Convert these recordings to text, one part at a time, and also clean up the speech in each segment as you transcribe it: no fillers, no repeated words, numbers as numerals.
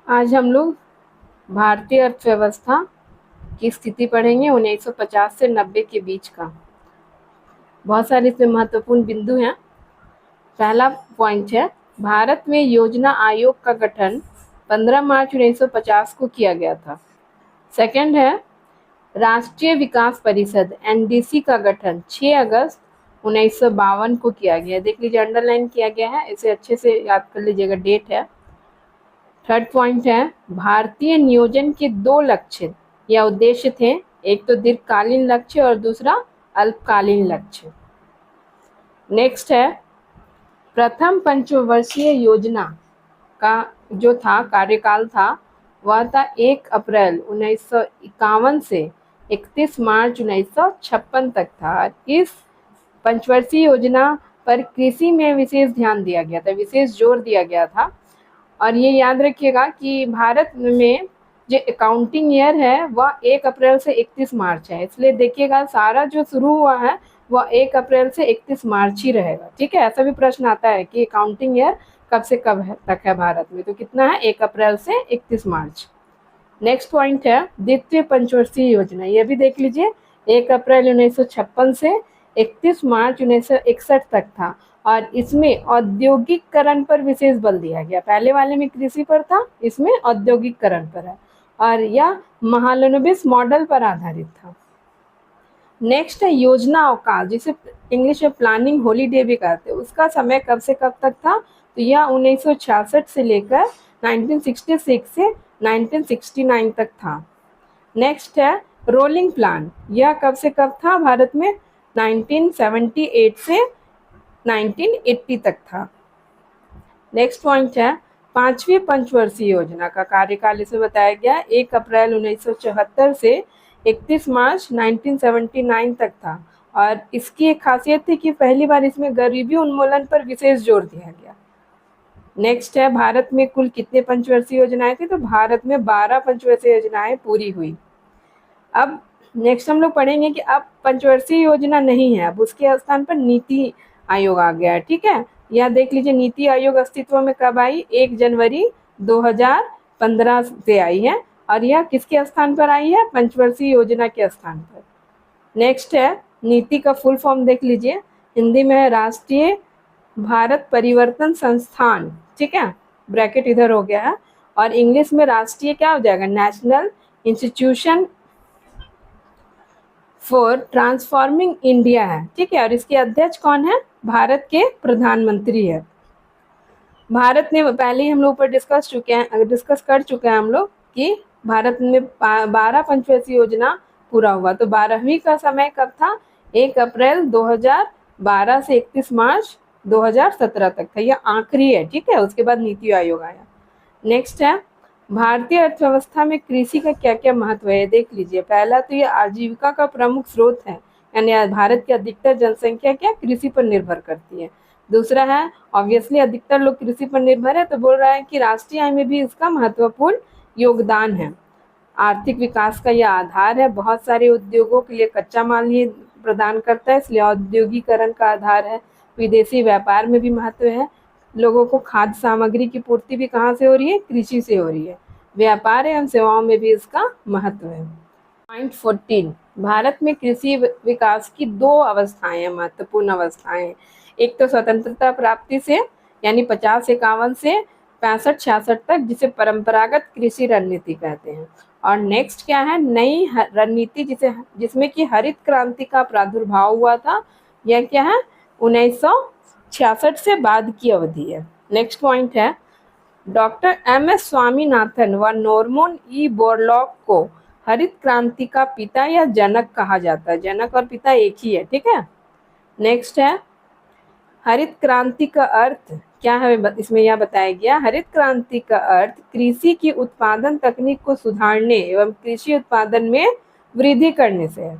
आज हम लोग भारतीय अर्थव्यवस्था की स्थिति पढ़ेंगे 1950 से 90 के बीच का। बहुत सारे इसमें महत्वपूर्ण बिंदु हैं। पहला पॉइंट है, भारत में योजना आयोग का गठन 15 मार्च 1950 को किया गया था। सेकंड है, राष्ट्रीय विकास परिषद एनडीसी का गठन 6 अगस्त 1952 को किया गया। देख लीजिए, अंडरलाइन किया गया है, इसे अच्छे से याद कर लीजिएगा, डेट है। थर्ड पॉइंट है, भारतीय नियोजन के 2 लक्ष्य या उद्देश्य थे, एक तो दीर्घकालीन लक्ष्य और दूसरा अल्पकालीन लक्ष्य। नेक्स्ट है, प्रथम पंचवर्षीय योजना का जो था कार्यकाल था वह था 1 अप्रैल 1951 से 31 मार्च 1956 तक था। इस पंचवर्षीय योजना पर कृषि में विशेष ध्यान दिया गया था, विशेष जोर दिया गया था। और ये याद रखिएगा कि भारत में जो अकाउंटिंग ईयर है वह 1 अप्रैल से 31 मार्च है, इसलिए देखिएगा सारा जो शुरू हुआ है वह 1 अप्रैल से 31 मार्च ही रहेगा। ठीक है, ऐसा भी प्रश्न आता है कि अकाउंटिंग ईयर कब से कब तक है भारत में, तो कितना है, 1 अप्रैल से 31 मार्च। नेक्स्ट पॉइंट है, द्वितीय पंचवर्षीय योजना, ये भी देख लीजिए, 1 अप्रैल 1956 से 31 मार्च 1961 तक था और इसमें औद्योगिकरण पर विशेष बल दिया गया। पहले वाले में कृषि पर था, इसमें औद्योगिकरण पर है और यह महालनोबिस मॉडल पर आधारित था। नेक्स्ट है योजना अवकाश, जिसे इंग्लिश में प्लानिंग हॉलीडे भी कहते हैं, उसका समय कब से कब तक था, तो यह 1966 से लेकर 1966 से 1969 तक था। नेक्स्ट है रोलिंग प्लान, यह कब से कब था भारत में, 1978 से 1980 तक था। नेक्स्ट पॉइंट है, 5वीं पंचवर्षीय योजना का कार्यकाल इसमें बताया गया 1 अप्रैल 1974 से 31 मार्च 1979 तक था और इसकी एक खासियत थी कि पहली बार इसमें गरीबी उन्मूलन पर विशेष जोर दिया गया। नेक्स्ट है, भारत में कुल कितने पंचवर्षीय योजनाएं थी, तो भारत में 12 पंचवर्षीय योजनाएं पूरी हुई। अब नेक्स्ट हम लोग पढ़ेंगे कि अब पंचवर्षीय योजना नहीं है, अब उसके स्थान पर नीति आयोग आ गया है। ठीक है, यह देख लीजिए, नीति आयोग अस्तित्व में कब आई, 1 जनवरी 2015 से आई है और यह किसके स्थान पर आई है, पंचवर्षीय योजना के स्थान पर। नेक्स्ट है, नीति का फुल फॉर्म देख लीजिए, हिंदी में है राष्ट्रीय भारत परिवर्तन संस्थान, ठीक है, ब्रैकेट इधर हो गया है, और इंग्लिश में राष्ट्रीय क्या हो जाएगा, national institution for transforming India है। ठीक है, और इसके अध्यक्ष कौन है, भारत के प्रधानमंत्री है। भारत ने पहले ही हम लोग ऊपर डिस्कस कर चुके हैं हम लोग कि भारत में 12 पंचवर्षीय योजना पूरा हुआ, तो 12वीं का समय कब था, 1 अप्रैल 2012 से 31 मार्च 2017 तक था, यह आखिरी है। ठीक है, उसके बाद नीति आयोग आया। नेक्स्ट है, भारतीय अर्थव्यवस्था में कृषि का क्या क्या महत्व है, देख लीजिए। पहला तो ये आजीविका का प्रमुख स्रोत है, यानी भारत की अधिकतर जनसंख्या क्या कृषि पर निर्भर करती है। दूसरा है, ऑब्वियसली अधिकतर लोग कृषि पर निर्भर है, तो बोल रहा है कि राष्ट्रीय आय में भी इसका महत्वपूर्ण योगदान है। आर्थिक विकास का यह आधार है, बहुत सारे उद्योगों के लिए कच्चा माल ये प्रदान करता है, इसलिए औद्योगिकरण का आधार है। विदेशी व्यापार में भी महत्व है, लोगों को खाद्य सामग्री की पूर्ति भी कहाँ से हो रही है, कृषि से हो रही है। व्यापार एवं सेवाओं में भी इसका महत्व है। पॉइंट 14, भारत में कृषि विकास की 2 अवस्थाएं, महत्वपूर्ण अवस्थाएं। एक तो स्वतंत्रता प्राप्ति से यानी 50-51 से 65-66 तक, जिसे परंपरागत कृषि रणनीति कहते हैं, और नेक्स्ट क्या है, नई रणनीति जिसमें कि हरित क्रांति का प्रादुर्भाव हुआ था, यह क्या है, 1966 से बाद की अवधि है। नेक्स्ट पॉइंट है, डॉक्टर एम.एस. स्वामीनाथन व नॉर्मन ई. बोरलॉग को हरित क्रांति का पिता या जनक कहा जाता है, जनक और पिता एक ही है। ठीक है, नेक्स्ट है, हरित क्रांति का अर्थ क्या है, इसमें यह बताया गया, हरित क्रांति का अर्थ कृषि की उत्पादन तकनीक को सुधारने एवं कृषि उत्पादन में वृद्धि करने से है।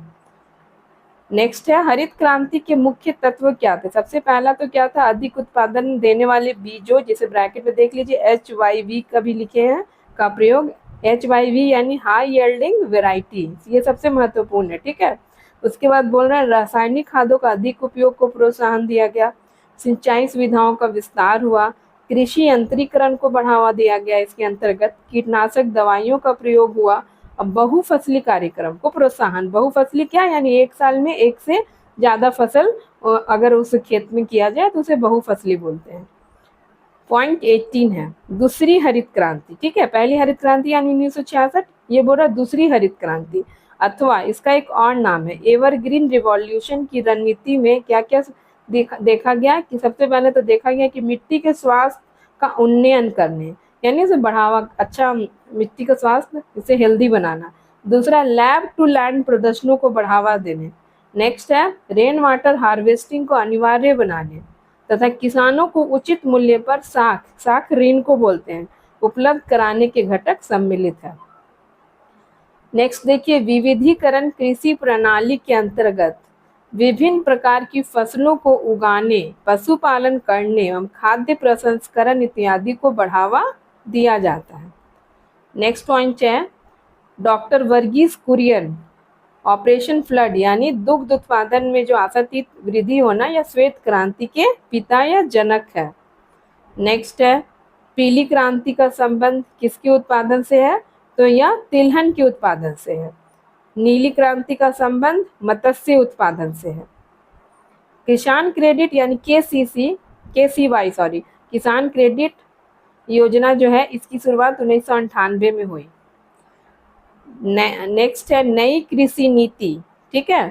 नेक्स्ट है, हरित क्रांति के मुख्य तत्व क्या थे, सबसे पहला तो क्या था, अधिक उत्पादन देने वाले बीजों, जिसे ब्रैकेट में देख लीजिए HYV का भी लिखे हैं, का प्रयोग, HYV यानी हाई यील्डिंग वेराइटी, ये सबसे महत्वपूर्ण है। ठीक है, उसके बाद बोल रहे हैं रासायनिक खादों का अधिक उपयोग को प्रोत्साहन दिया गया, सिंचाई सुविधाओं का विस्तार हुआ, कृषि यंत्रीकरण को बढ़ावा दिया गया, इसके अंतर्गत कीटनाशक दवाइयों का प्रयोग हुआ। अब बहुफसली कार्यक्रम को प्रोत्साहन, बहुफसली क्या यानी एक साल में एक से ज्यादा फसल अगर उस खेत में किया जाए तो उसे बहुफसली बोलते हैं। पॉइंट 18 है दूसरी हरित क्रांति, ठीक है, पहली हरित क्रांति यानी 1966, ये बोल रहा दूसरी हरित क्रांति, अथवा इसका एक और नाम है एवरग्रीन रिवॉल्यूशन की रणनीति में क्या क्या देखा गया कि सबसे पहले तो देखा गया कि मिट्टी के स्वास्थ्य का उन्नयन करने, यानी इसे बढ़ावा, अच्छा मिट्टी का स्वास्थ्य, इसे हेल्दी बनाना। दूसरा लैब टू लैंड प्रदर्शनों को बढ़ावा देने। नेक्स्ट है रेन वाटर हार्वेस्टिंग को अनिवार्य बनाने तथा किसानों को उचित मूल्य पर साख ऋण को बोलते हैं उपलब्ध कराने के घटक सम्मिलित है। नेक्स्ट देखिए विविधीकरण कृषि प्रणाली के अंतर्गत विभिन्न प्रकार की फसलों को उगाने, पशुपालन करने एवं खाद्य प्रसंस्करण इत्यादि को बढ़ावा दिया जाता है। नेक्स्ट पॉइंट है doctor Verghese Kurien operation flood यानी दुग्ध उत्पादन में जो आशातीत वृद्धि होना या श्वेत क्रांति के पिता या जनक है। नेक्स्ट है पीली क्रांति का संबंध किसके उत्पादन से है, तो यह तिलहन के उत्पादन से है। नीली क्रांति का संबंध मत्स्य उत्पादन से है। किसान क्रेडिट यानी KCY किसान क्रेडिट योजना जो है इसकी शुरुआत 1998 में हुई। नेक्स्ट है नई कृषि नीति, ठीक है,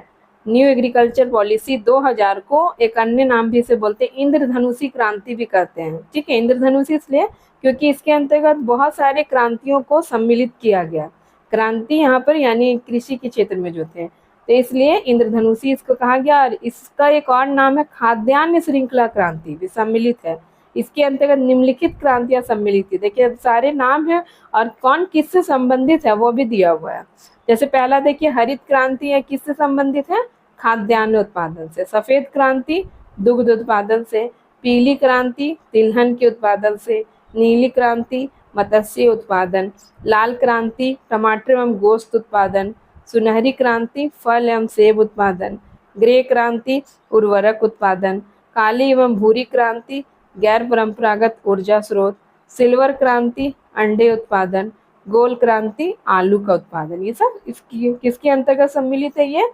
न्यू एग्रीकल्चर पॉलिसी 2000 को एक अन्य नाम भी इसे बोलते हैं इंद्रधनुषी क्रांति भी कहते हैं, ठीक है। इंद्रधनुषी इसलिए क्योंकि इसके अंतर्गत बहुत सारे क्रांतियों को सम्मिलित किया गया, क्रांति यहाँ पर यानी कृषि के क्षेत्र में जो थे, तो इसलिए इंद्रधनुषी इसको कहा गया। और इसका एक और नाम है खाद्यान्न श्रृंखला क्रांति भी सम्मिलित है, इसके अंतर्गत निम्नलिखित क्रांतियां सम्मिलित थी। देखिए सारे नाम है और कौन किससे संबंधित है वो भी दिया हुआ है। जैसे पहला देखिए हरित क्रांति है, किससे संबंधित है, खाद्यान्न उत्पादन से। सफेद क्रांति दुग्ध उत्पादन से। पीली क्रांति तिलहन के उत्पादन से। नीली क्रांति मत्स्य उत्पादन। लाल क्रांति टमाटर एवं गोश्त उत्पादन। सुनहरी क्रांति फल एवं सेब उत्पादन। ग्रे क्रांति उर्वरक उत्पादन। काली एवं भूरी क्रांति गैर परंपरागत ऊर्जा स्रोत। सिल्वर क्रांति अंडे उत्पादन। गोल क्रांति आलू का उत्पादन। ये सब इसकी किसके अंतर्गत सम्मिलित है, ये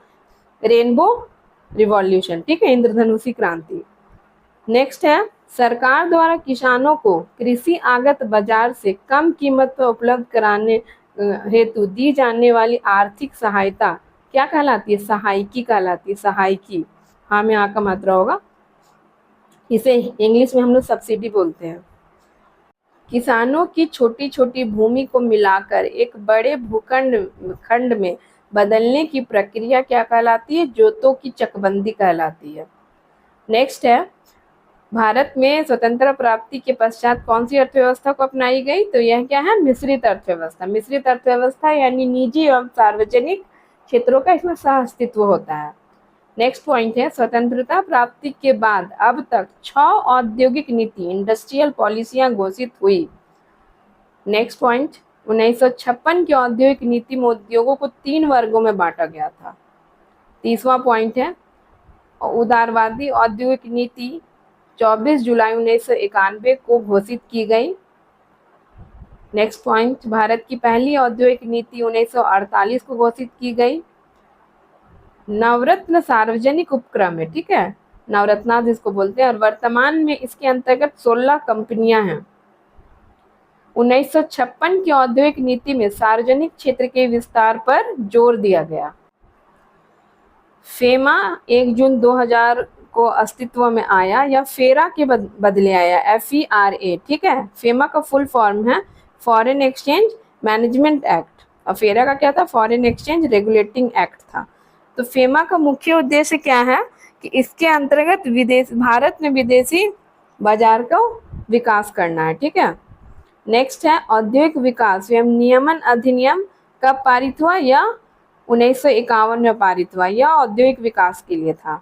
रेनबो रिवॉल्यूशन, ठीक है, इंद्रधनुषी क्रांति। नेक्स्ट है सरकार द्वारा किसानों को कृषि आगत बाजार से कम कीमत पर उपलब्ध कराने हेतु दी जाने वाली आर्थिक सहायता क्या कहलाती है, सहायकी कहलाती है, सहायकी, हाँ में आ का मात्रा होगा, इसे इंग्लिश में हम लोग सब्सिडी बोलते हैं। किसानों की छोटी छोटी भूमि को मिलाकर एक बड़े भूखंड में बदलने की प्रक्रिया क्या कहलाती है, जोतों की चकबंदी कहलाती है। नेक्स्ट है भारत में स्वतंत्रता प्राप्ति के पश्चात कौन सी अर्थव्यवस्था को अपनाई गई, तो यह क्या है, मिश्रित अर्थव्यवस्था। मिश्रित अर्थव्यवस्था यानी निजी एवं सार्वजनिक क्षेत्रों का इसमें सह अस्तित्व होता है। नेक्स्ट पॉइंट है स्वतंत्रता प्राप्ति के बाद अब तक 6 औद्योगिक नीति इंडस्ट्रियल पॉलिसियां घोषित हुई। नेक्स्ट पॉइंट 1956 की औद्योगिक नीति में उद्योगों को 3 वर्गों में बांटा गया था। 30वां पॉइंट है उदारवादी औद्योगिक नीति 24 जुलाई 1991 को घोषित की गई। नेक्स्ट पॉइंट भारत की पहली औद्योगिक नीति 1948 को घोषित की गई। नवरत्न सार्वजनिक उपक्रम है, ठीक है, नवरत्ना जिसको बोलते हैं, और वर्तमान में इसके अंतर्गत 16 कंपनियां हैं। 1956 की औद्योगिक नीति में सार्वजनिक क्षेत्र के विस्तार पर जोर दिया गया। फेमा 1 जून 2000 को अस्तित्व में आया या फेरा के बदले आया, FERA, ठीक है। फेमा का फुल फॉर्म है फॉरेन एक्सचेंज मैनेजमेंट एक्ट, और फेरा का क्या था, फॉरेन एक्सचेंज रेगुलेटिंग एक्ट था। तो फेमा का मुख्य उद्देश्य क्या है कि इसके अंतर्गत भारत में विदेशी बाजार का विकास करना है, ठीक है। नेक्स्ट है औद्योगिक विकास एवं नियमन अधिनियम कब पारित हुआ, या 1951 में पारित हुआ, यह औद्योगिक विकास के लिए था।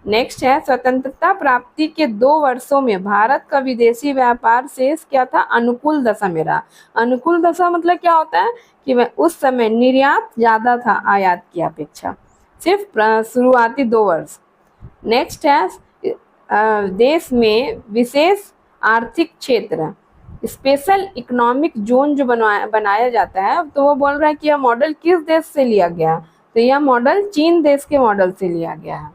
नेक्स्ट है स्वतंत्रता प्राप्ति के 2 वर्षों में भारत का विदेशी व्यापार शेष क्या था, अनुकूल दशा में रहा। अनुकूल दशा मतलब क्या होता है कि वह उस समय निर्यात ज्यादा था आयात की अपेक्षा, सिर्फ शुरुआती 2 वर्ष। नेक्स्ट है देश में विशेष आर्थिक क्षेत्र, स्पेशल इकोनॉमिक जोन जो बनाया जाता है, तो वो बोल रहा है कि यह मॉडल किस देश से लिया गया, तो यह मॉडल चीन देश के मॉडल से लिया गया है।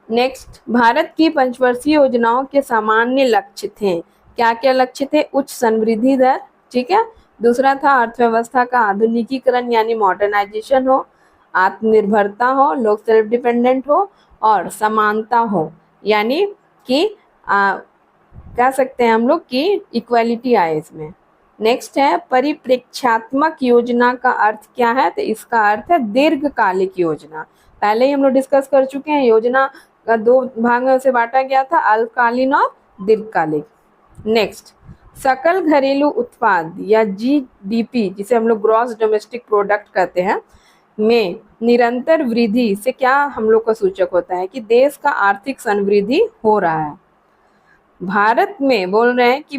नेक्स्ट, भारत की पंचवर्षीय योजनाओं के सामान्य लक्ष्य थे। क्या क्या लक्ष्य थे? उच्च समृद्धि दर, ठीक है। दूसरा था अर्थव्यवस्था का आधुनिकीकरण यानी मॉडर्नाइजेशन हो, आत्मनिर्भरता हो, लोग सेल्फ डिपेंडेंट हो, और समानता हो, यानी कि कह सकते हैं हम लोग कि इक्वालिटी आए इसमें। नेक्स्ट है परिप्रेक्ष्यात्मक योजना का अर्थ क्या है, तो इसका अर्थ है दीर्घकालिक योजना। पहले ही हम लोग डिस्कस कर चुके हैं, योजना का दो भाग में उसे बांटा गया था, अल्पकालीन और दीर्घकालिक। नेक्स्ट, सकल घरेलू उत्पाद या जीडीपी, जिसे हम लोग ग्रॉस डोमेस्टिक प्रोडक्ट कहते हैं, में निरंतर वृद्धि से क्या हम लोग का सूचक होता है कि देश का आर्थिक समृद्धि हो रहा है। भारत में बोल रहे हैं कि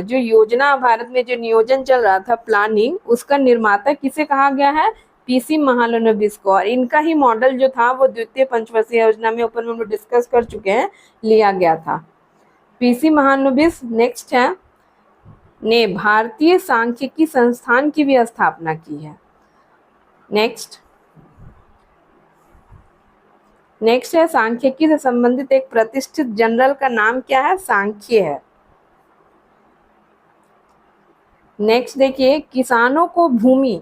जो योजना भारत में जो नियोजन चल रहा था, प्लानिंग, उसका निर्माता किसे कहा गया है? पीसी महालनोबिस को। और इनका ही मॉडल जो था वो द्वितीय पंचवर्षीय योजना में ऊपर में हम लोग डिस्कस कर चुके हैं, लिया गया था पीसी महालनोबिस। नेक्स्ट है, ने भारतीय सांख्यिकी संस्थान की भी स्थापना की है। नेक्स्ट है, सांख्यिकी से संबंधित एक प्रतिष्ठित जर्नल का नाम क्या है? सांख्य है। नेक्स्ट देखिए, किसानों को भूमि,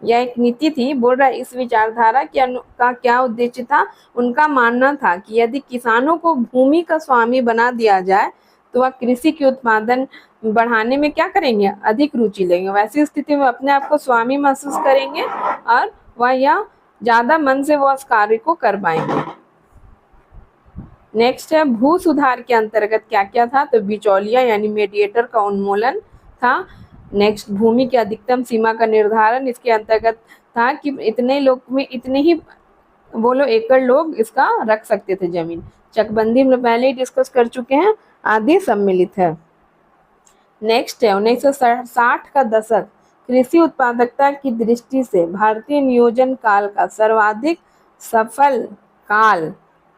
यह एक नीति थी, बोल रहा है इस विचारधारा का क्या उद्देश्य था? उनका मानना था कि यदि किसानों को भूमि का स्वामी बना दिया जाए तो वह कृषि के उत्पादन बढ़ाने में क्या करेंगे? अधिक रुचि लेंगे। वैसी स्थिति में अपने आप को स्वामी महसूस करेंगे और वह यह ज्यादा मन से वो उस कार्य को कर पाएंगे। नेक्स्ट है, भू सुधार के अंतर्गत क्या क्या था? तो बिचौलिया यानी मीडिएटर का उन्मूलन था। नेक्स्ट, भूमि की अधिकतम सीमा का निर्धारण, इसके अंतर्गत था कि इतने लोग में इतने ही बोलो एकड़ लोग इसका रख सकते थे जमीन। चकबंदी हम लोग पहले ही डिस्कस कर चुके हैं, आदि सम्मिलित है। नेक्स्ट है 1960 का दशक कृषि उत्पादकता की दृष्टि से भारतीय नियोजन काल का सर्वाधिक सफल काल,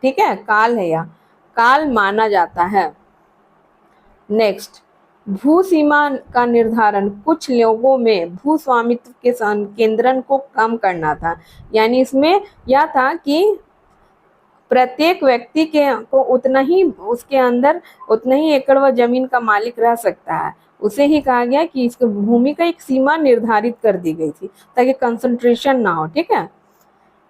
ठीक है, काल है, यह काल माना जाता है। नेक्स्ट, भू सीमा का निर्धारण कुछ लोगों में भू स्वामित्व के संकेंद्रण को कम करना था, यानी इसमें यह था कि प्रत्येक व्यक्ति को उतना ही उसके अंदर उतना ही एकड़ व जमीन का मालिक रह सकता है। उसे ही कहा गया कि इसको भूमि का एक सीमा निर्धारित कर दी गई थी ताकि कंसंट्रेशन ना हो, ठीक है।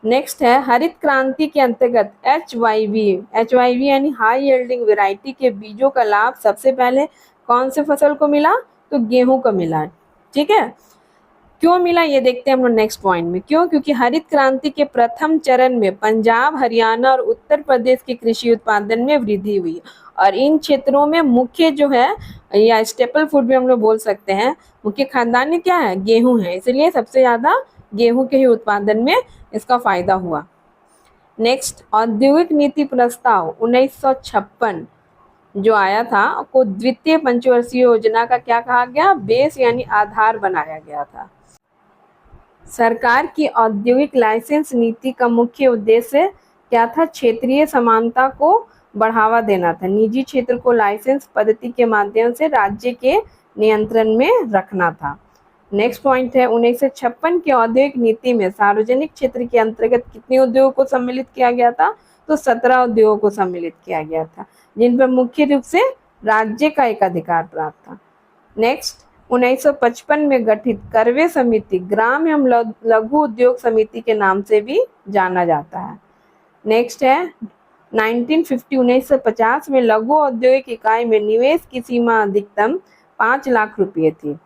नेक्स्ट है, हरित क्रांति के अंतर्गत HYV यानी हाई यील्डिंग वैरायटी के बीजों का लाभ सबसे पहले कौन से फसल को मिला? तो गेहूं को मिला, ठीक है। क्यों मिला ये देखते हैं हम लोग नेक्स्ट पॉइंट में। क्यों? क्योंकि हरित क्रांति के प्रथम चरण में पंजाब, हरियाणा और उत्तर प्रदेश के कृषि उत्पादन में वृद्धि हुई और इन क्षेत्रों में मुख्य जो है या स्टेपल फूड भी हम लोग बोल सकते हैं, मुख्य खाद्यान्न क्या है? गेहूं है, इसलिए सबसे ज्यादा गेहूं के ही उत्पादन में इसका फायदा हुआ। नेक्स्ट, औद्योगिक नीति प्रस्ताव 1956 जो आया था को द्वितीय पंचवर्षीय योजना का क्या कहा गया? बेस यानी आधार बनाया गया था। सरकार की औद्योगिक लाइसेंस नीति का मुख्य उद्देश्य क्या था? क्षेत्रीय समानता को बढ़ावा देना था। निजी क्षेत्र को लाइसेंस पद्धति के माध्यम से राज्य के नियंत्रण में रखना था। नेक्स्ट पॉइंट है 1956 की औद्योगिक नीति में सार्वजनिक क्षेत्र के अंतर्गत कितने उद्योगों को सम्मिलित किया गया था? तो 17 उद्योगों को सम्मिलित किया गया था, जिन पर मुख्य रूप से राज्य का एक अधिकार प्राप्त था। नेक्स्ट, 1955 में गठित करवे समिति ग्राम एवं लघु उद्योग समिति के नाम से भी जाना जाता है। नेक्स्ट है 1950 में लघु औद्योगिक इकाई में निवेश की सीमा अधिकतम 5 लाख रुपये थी।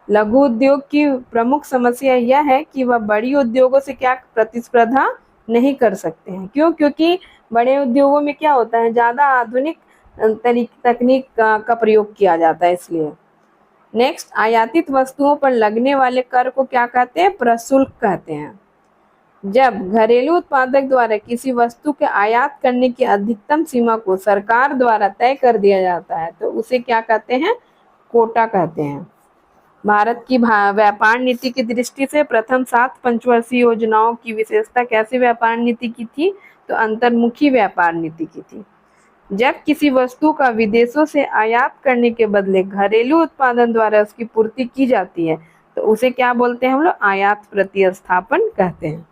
लघु उद्योग की प्रमुख समस्या यह है कि वह बड़ी उद्योगों से क्या प्रतिस्पर्धा नहीं कर सकते हैं। क्यों? क्योंकि बड़े उद्योगों में क्या होता है, ज्यादा आधुनिक तकनीक का प्रयोग किया जाता है, इसलिए। नेक्स्ट, आयातित वस्तुओं पर लगने वाले कर को क्या कहते हैं? प्रशुल्क कहते हैं। जब घरेलू उत्पादक द्वारा किसी वस्तु के आयात करने की अधिकतम सीमा को सरकार द्वारा तय कर दिया जाता है तो उसे क्या कहते हैं? कोटा कहते हैं। भारत की व्यापार नीति की दृष्टि से प्रथम 7 पंचवर्षीय योजनाओं की विशेषता कैसी व्यापार नीति की थी? तो अंतर्मुखी व्यापार नीति की थी। जब किसी वस्तु का विदेशों से आयात करने के बदले घरेलू उत्पादन द्वारा उसकी पूर्ति की जाती है तो उसे क्या बोलते हैं हम लोग? आयात प्रतिस्थापन कहते हैं।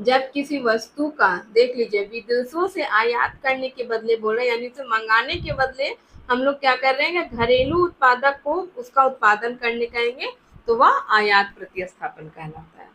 जब किसी वस्तु का, देख लीजिए, विदेशों से आयात करने के बदले बोल रहे हैं, यानी उसे मंगाने के बदले हम लोग क्या कर रहे हैं, घरेलू उत्पादक को उसका उत्पादन करने कहेंगे तो वह आयात प्रतिस्थापन कहलाता है।